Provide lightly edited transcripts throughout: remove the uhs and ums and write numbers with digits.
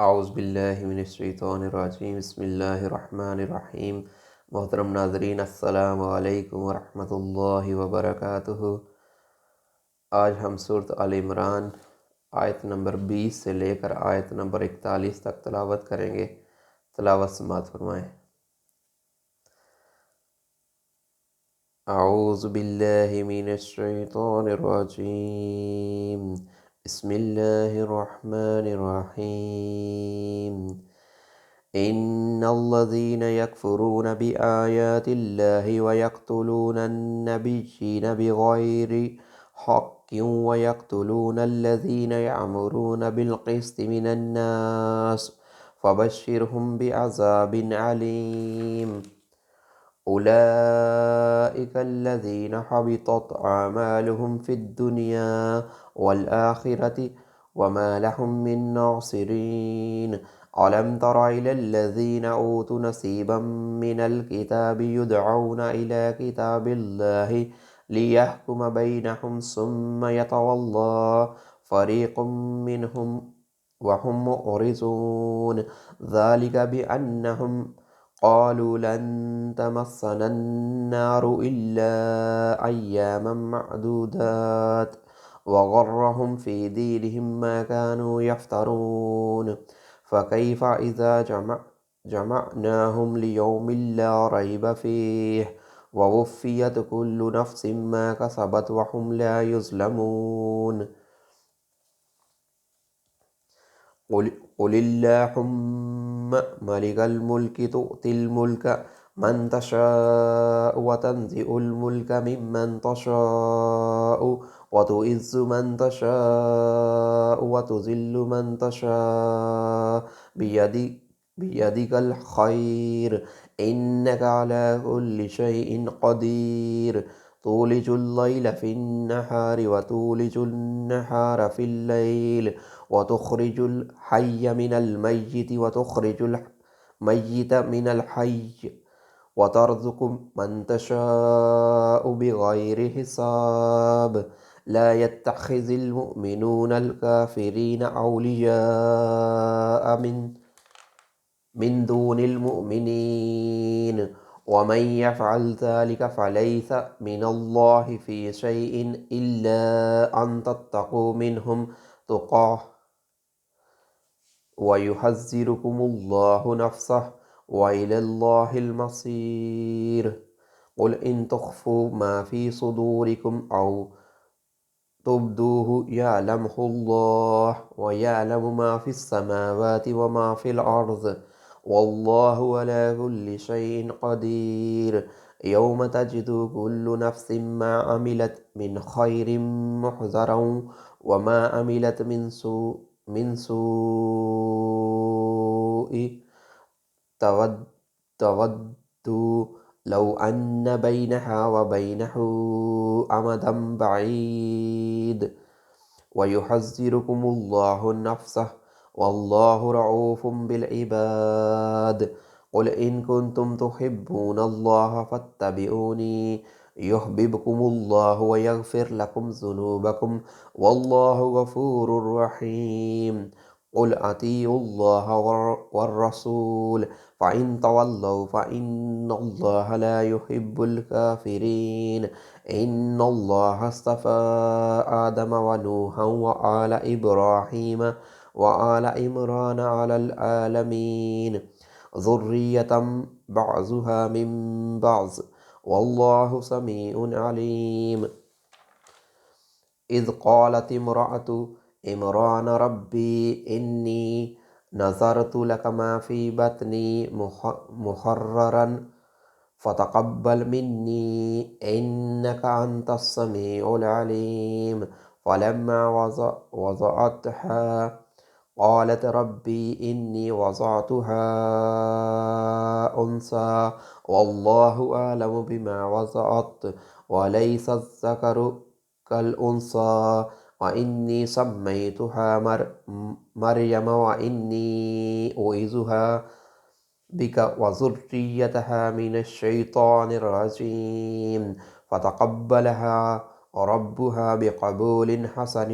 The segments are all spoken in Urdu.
اعوذ باللہ من الشیطان الرجیم، بسم اللہ الرحمن الرحیم۔ محترم ناظرین، السلام علیکم ورحمۃ اللہ وبرکاتہ۔ آج ہم سورۃ آل عمران آیت نمبر 20 سے لے کر آیت نمبر 41 تک تلاوت کریں گے۔ تلاوت سماعت فرمائیں۔ اعوذ باللہ من الشیطان الرجیم، بسم اللہ الرحمن الرحیم۔ ان الذين يكفرون بآيات الله ويقتلون النبيين بغير حق ويقتلون الذين يأمرون بالقسط من الناس فبشرهم بعذاب عليم۔ أولئك الذين حبطت أعمالهم في الدنيا والآخرة وما لهم من ناصرين۔ ألم تر إلى الذين أوتوا نصيبا من الكتاب يدعون إلى كتاب الله ليحكم بينهم ثم يتولى فريق منهم وهم معرضون، ذلك بأنهم قالوا لن تمسنا النار إلا أياما معدودات وغرهم في دينهم ما كانوا يفترون، فكيف إذا جمعناهم ليوم لا ريب فيه ووفيت كل نفس ما كسبت وهم لا يظلمون۔ قل اللهم مالك الملك تؤتي الملك من تشاء وتنزع الملك ممن تشاء وتعز من تشاء وتذل من تشاء بيدك الخير إنك على كل شيء قدير، تولج الليل في النهار وتولج النهار في الليل وتخرج الحي من الميت وتخرج الميت من الحي وترزق من تشاء بغير حساب، لا يتخذ المؤمنون الكافرين أولياء من دون المؤمنين، ومن يفعل ذلك فليس من الله في شيء إلا أن تتقوا منهم تقاه ويحذركم الله نفسه وإلى الله المصير۔ قل إن تخفوا ما في صدوركم أو تبدوه يعلمه الله ويعلم ما في السماوات وما في الأرض والله على كل شيء قدير، يوم تجد كل نفس ما عملت من خير محضرا وما عملت من سوء تود لو أن بينها وبينه أمدا بعيد، ويحذركم الله نفسه والله رؤوف بالعباد۔ قل إن كنتم تحبون الله فاتبعوني يحببكم الله ويغفر لكم ذنوبكم والله غفور رحيم۔ قل أطيعوا الله والرسول فإن تولوا فإن الله لا يحب الكافرين، إن الله اصطفى آدم ونوحا وآل إبراهيم وآل عمران على العالمين ذرية بعضها من بعض والله سميع عليم۔ إذ قالت امرأة عمران ربي إني نذرت لك ما في بطني محررا فتقبل مني إنك أنت السميع العليم، فلما وضعتها قالت ربي إني وضعتها أنثى والله أعلم بما وضعت وليس الذكر كالأنثى وإني سميتها مريم وإني أعيذها بك وذريتها من الشيطان الرجيم، فتقبلها ربها بقبول حسن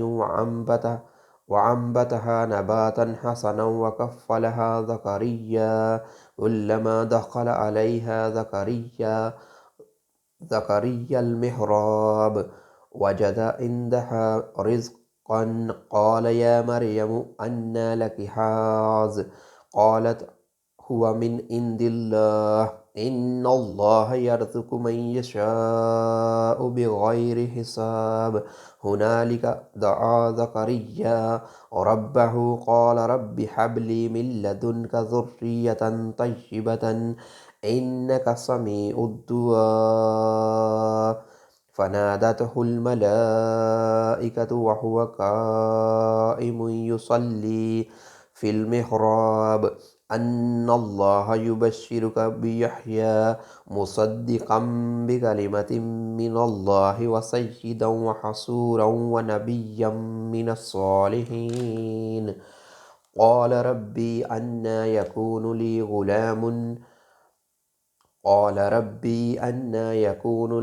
وعنبتها نباتا حسنا وكفلها زكريا كلما دخل عليها زكريا المحراب وجد عندها رزقا قال يا مريم أنى لك هذا قالت هو من عند الله إن الله يرزق من يشاء بغير حساب هنالك دعا زكريا ربه قال رب هب لي من لدنك ذرية طيبة إنك سميع الدعاء فنادته الملائكة وهو قائم يصلي في المحراب أن الله يبشرك بيحيى مصدقا بكلمة من الله وسيدا وحصورا ونبيا من الصالحين قال ربي أنى يكون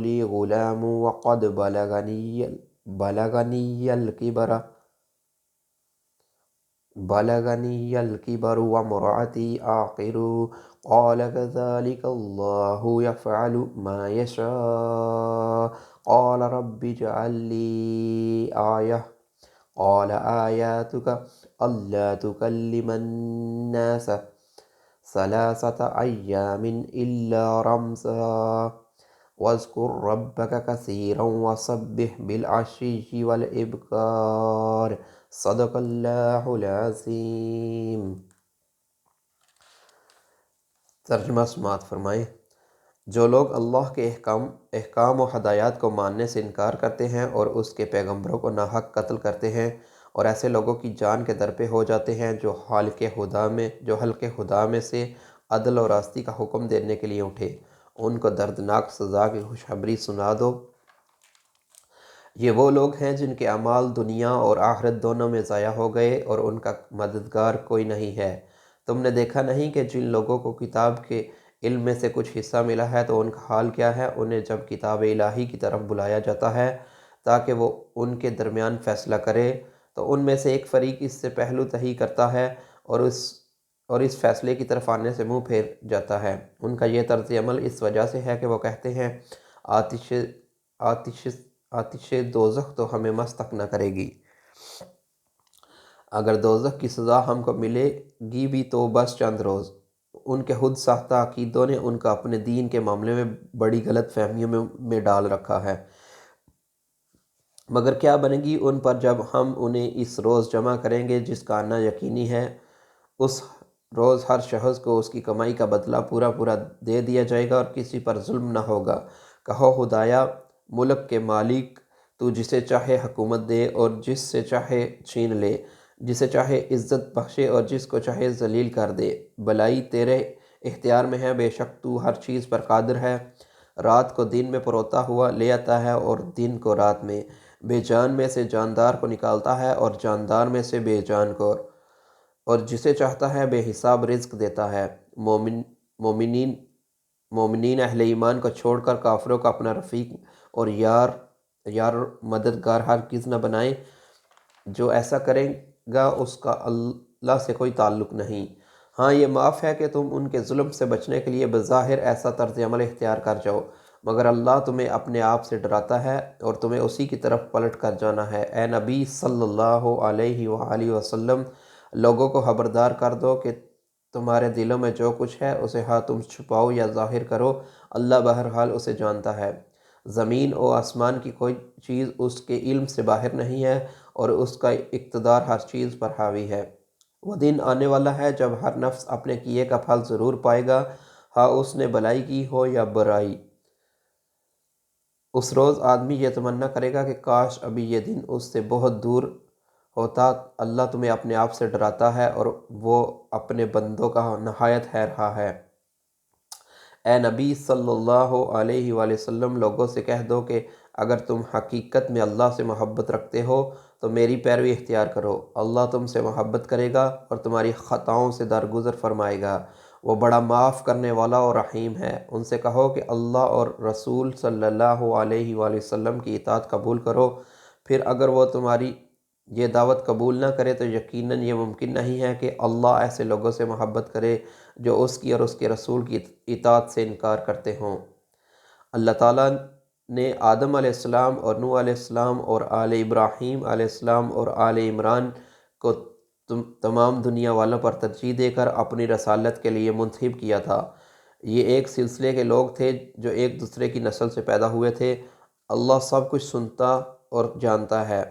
لي غلام وقد بلغني الكبر وامرأتي آخر قال كذلك الله يفعل ما يشاء قال رب اجعل لي آية قال آياتك ألا تكلم الناس 3 أيام إلا رمزا واذكر ربك كثيرا وسبح بالعشي والإبكار صدق اللہ العظیم۔ ترجمہ سماعت فرمائیں۔ جو لوگ اللہ کے احکام و ہدایات کو ماننے سے انکار کرتے ہیں اور اس کے پیغمبروں کو ناحق قتل کرتے ہیں اور ایسے لوگوں کی جان کے در پہ ہو جاتے ہیں جو حلقے خدا میں سے عدل و راستی کا حکم دینے کے لیے اٹھے، ان کو دردناک سزا کی خوشخبری سنا دو۔ یہ وہ لوگ ہیں جن کے اعمال دنیا اور آخرت دونوں میں ضائع ہو گئے اور ان کا مددگار کوئی نہیں ہے۔ تم نے دیکھا نہیں کہ جن لوگوں کو کتاب کے علم میں سے کچھ حصہ ملا ہے تو ان کا حال کیا ہے؟ انہیں جب کتاب الہی کی طرف بلایا جاتا ہے تاکہ وہ ان کے درمیان فیصلہ کرے تو ان میں سے ایک فریق اس سے پہلو تہی کرتا ہے اور اس فیصلے کی طرف آنے سے منہ پھیر جاتا ہے۔ ان کا یہ طرز عمل اس وجہ سے ہے کہ وہ کہتے ہیں آتش دوزخ تو ہمیں مس تک نہ کرے گی، اگر دوزخ کی سزا ہم کو ملے گی بھی تو بس چند روز۔ ان کے خود ساختہ عقیدوں نے ان کا اپنے دین کے معاملے میں بڑی غلط فہمیوں میں ڈال رکھا ہے۔ مگر کیا بنے گی ان پر جب ہم انہیں اس روز جمع کریں گے جس کا آنا یقینی ہے۔ اس روز ہر شخص کو اس کی کمائی کا بدلہ پورا دے دیا جائے گا اور کسی پر ظلم نہ ہوگا۔ کہو خدایا ملک کے مالک، تو جسے چاہے حکومت دے اور جس سے چاہے چھین لے، جسے چاہے عزت بخشے اور جس کو چاہے ذلیل کر دے، بھلائی تیرے اختیار میں ہے، بے شک تو ہر چیز پر قادر ہے۔ رات کو دن میں پروتا ہوا لے آتا ہے اور دن کو رات میں، بے جان میں سے جاندار کو نکالتا ہے اور جاندار میں سے بے جان کو، اور جسے چاہتا ہے بے حساب رزق دیتا ہے۔ مومنین اہل ایمان کو چھوڑ کر کافروں کا اپنا رفیق اور یار مددگار ہرگز نہ بنائیں۔ جو ایسا کرے گا اس کا اللہ سے کوئی تعلق نہیں۔ ہاں یہ معاف ہے کہ تم ان کے ظلم سے بچنے کے لیے بظاہر ایسا طرز عمل اختیار کر جاؤ، مگر اللہ تمہیں اپنے آپ سے ڈراتا ہے اور تمہیں اسی کی طرف پلٹ کر جانا ہے۔ اے نبی صلی اللہ علیہ وآلہ وسلم، لوگوں کو خبردار کر دو کہ تمہارے دلوں میں جو کچھ ہے اسے ہاں تم چھپاؤ یا ظاہر کرو، اللہ بہرحال اسے جانتا ہے۔ زمین و آسمان کی کوئی چیز اس کے علم سے باہر نہیں ہے اور اس کا اقتدار ہر چیز پر حاوی ہے۔ وہ دن آنے والا ہے جب ہر نفس اپنے کیے کا پھل ضرور پائے گا، ہاں اس نے بھلائی کی ہو یا برائی۔ اس روز آدمی یہ تمنا کرے گا کہ کاش ابھی یہ دن اس سے بہت دور ہوتا۔ اللہ تمہیں اپنے آپ سے ڈراتا ہے اور وہ اپنے بندوں کا نہایت خیرخواہ ہے۔ اے نبی صلی اللہ علیہ وآلہ وسلم، لوگوں سے کہہ دو کہ اگر تم حقیقت میں اللہ سے محبت رکھتے ہو تو میری پیروی اختیار کرو، اللہ تم سے محبت کرے گا اور تمہاری خطاؤں سے درگزر فرمائے گا، وہ بڑا معاف کرنے والا اور رحیم ہے۔ ان سے کہو کہ اللہ اور رسول صلی اللہ علیہ وآلہ وسلم کی اطاعت قبول کرو، پھر اگر وہ تمہاری یہ دعوت قبول نہ کرے تو یقیناً یہ ممکن نہیں ہے کہ اللہ ایسے لوگوں سے محبت کرے جو اس کی اور اس کے رسول کی اطاعت سے انکار کرتے ہوں۔ اللہ تعالیٰ نے آدم علیہ السلام اور نوح علیہ السلام اور آل ابراہیم علیہ السلام اور آل عمران کو تمام دنیا والوں پر ترجیح دے کر اپنی رسالت کے لیے منتخب کیا تھا۔ یہ ایک سلسلے کے لوگ تھے جو ایک دوسرے کی نسل سے پیدا ہوئے تھے۔ اللہ سب کچھ سنتا اور جانتا ہے۔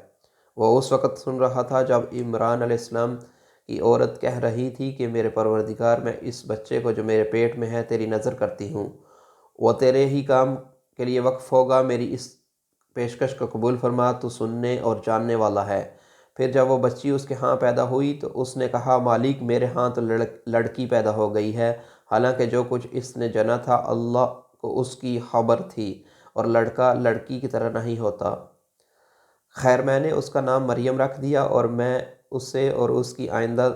وہ اس وقت سن رہا تھا جب عمران علیہ السلام کی عورت کہہ رہی تھی کہ میرے پروردگار، میں اس بچے کو جو میرے پیٹ میں ہے تیری نظر کرتی ہوں، وہ تیرے ہی کام کے لیے وقف ہوگا، میری اس پیشکش کو قبول فرما، تو سننے اور جاننے والا ہے۔ پھر جب وہ بچی اس کے ہاں پیدا ہوئی تو اس نے کہا، مالک میرے ہاں تو لڑکی پیدا ہو گئی ہے، حالانکہ جو کچھ اس نے جنا تھا اللہ کو اس کی خبر تھی، اور لڑکا لڑکی کی طرح نہیں ہوتا۔ خیر میں نے اس کا نام مریم رکھ دیا، اور میں اسے اور اس کی آئندہ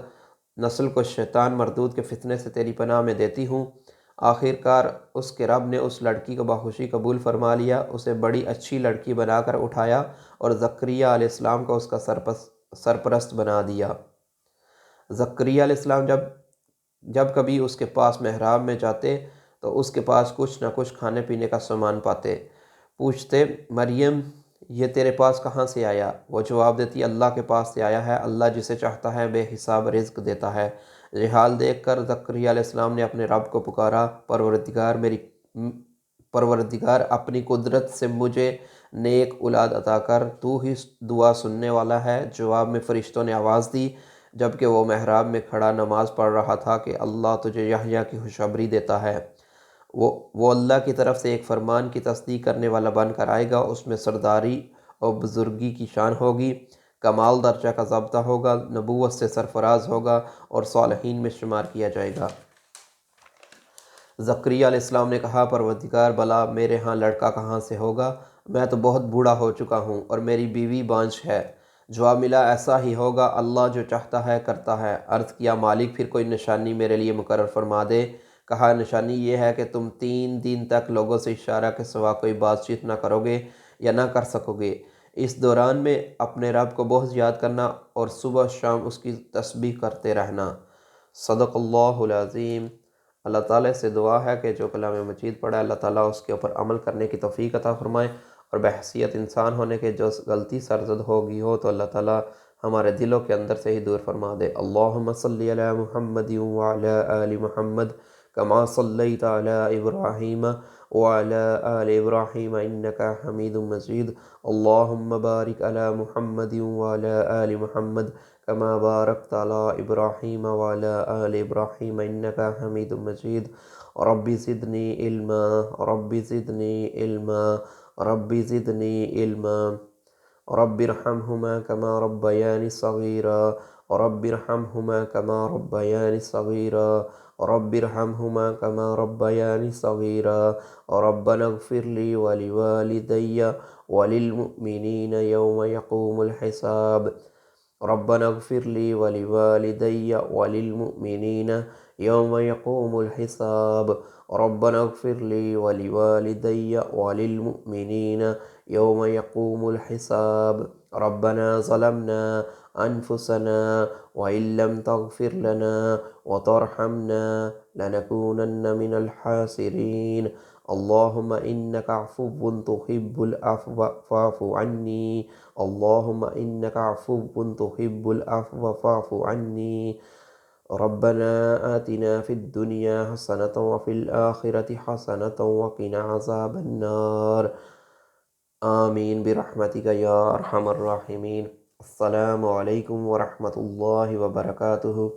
نسل کو شیطان مردود کے فتنے سے تیری پناہ میں دیتی ہوں۔ آخر کار اس کے رب نے اس لڑکی کو بخوشی قبول فرما لیا، اسے بڑی اچھی لڑکی بنا کر اٹھایا اور زکریا علیہ السلام کو اس کا سرپرست بنا دیا۔ زکریا علیہ السلام جب کبھی اس کے پاس محراب میں جاتے تو اس کے پاس کچھ نہ کچھ کھانے پینے کا سامان پاتے۔ پوچھتے، مریم یہ تیرے پاس کہاں سے آیا؟ وہ جواب دیتی، اللہ کے پاس سے آیا ہے، اللہ جسے چاہتا ہے بے حساب رزق دیتا ہے۔ یہ حال دیکھ کر زکریا علیہ السلام نے اپنے رب کو پکارا، پروردگار اپنی قدرت سے مجھے نیک اولاد عطا کر، تو ہی دعا سننے والا ہے۔ جواب میں فرشتوں نے آواز دی جبکہ وہ محراب میں کھڑا نماز پڑھ رہا تھا کہ اللہ تجھے یحییٰ کی خوشخبری دیتا ہے، وہ اللہ کی طرف سے ایک فرمان کی تصدیق کرنے والا بن کر آئے گا، اس میں سرداری اور بزرگی کی شان ہوگی، کمال درجہ کا ضابطہ ہوگا، نبوت سے سرفراز ہوگا اور صالحین میں شمار کیا جائے گا۔ زکریا علیہ السلام نے کہا، پروردگار بھلا میرے ہاں لڑکا کہاں سے ہوگا؟ میں تو بہت بوڑھا ہو چکا ہوں اور میری بیوی بانجھ ہے۔ جواب ملا، ایسا ہی ہوگا، اللہ جو چاہتا ہے کرتا ہے۔ عرض کیا، مالک پھر کوئی نشانی میرے لیے مقرر فرما دے۔ کہا، نشانی یہ ہے کہ تم 3 دن تک لوگوں سے اشارہ کے سوا کوئی بات چیت نہ کرو گے یا نہ کر سکو گے۔ اس دوران میں اپنے رب کو بہت یاد کرنا اور صبح شام اس کی تسبیح کرتے رہنا۔ صدق اللہ العظیم۔ اللہ تعالیٰ سے دعا ہے کہ جو کلام مجید پڑھا اللہ تعالیٰ اس کے اوپر عمل کرنے کی توفیق عطا فرمائے، اور بحیثیت انسان ہونے کے جو غلطی سرزد ہوگی ہو تو اللہ تعالیٰ ہمارے دلوں کے اندر سے ہی دور فرما دے۔ اللہم صلی علی محمد وعلی آل محمد کما صلیت علی ابراہیم وعلی آل ابراہیم انکا حمید مجید۔ اللہم بارک علی محمد وعلی آل محمد کما بارکت علی ابراہیم وعلی آل ابراہیم انکا حمید مجید۔ رب زدنی علما، رب زدنی علما، رب زدنی علما، رب ارحمہما کما ربیانی صغیرا، رب ارحمہما کما ربیانی صغیرا، رب ارحمہما کما ربیانی صغیرا، ربنا اغفر لی ولوالدی وللمؤمنین یوم یقوم الحساب، ربنا اغفر لی ولوالدی وللمؤمنین یوم یقوم الحساب، ربنا اغفر لی ولوالدی وللمؤمنین یوم یقوم الحساب، ربنا ظلمنا انفسنا وإن لم تغفر لنا وترحمنا لنكونن من الخاسرين، اللهم إنك عفو تحب العفو فاعف عني، اللهم إنك عفو تحب العفو فاعف عني، ربنا آتنا في الدنيا حسنة وفي الآخرة حسنة وقنا عذاب النار، آمین برحمتک یا ارحم الراحمین۔ السلام علیکم ورحمۃ اللہ وبرکاتہ۔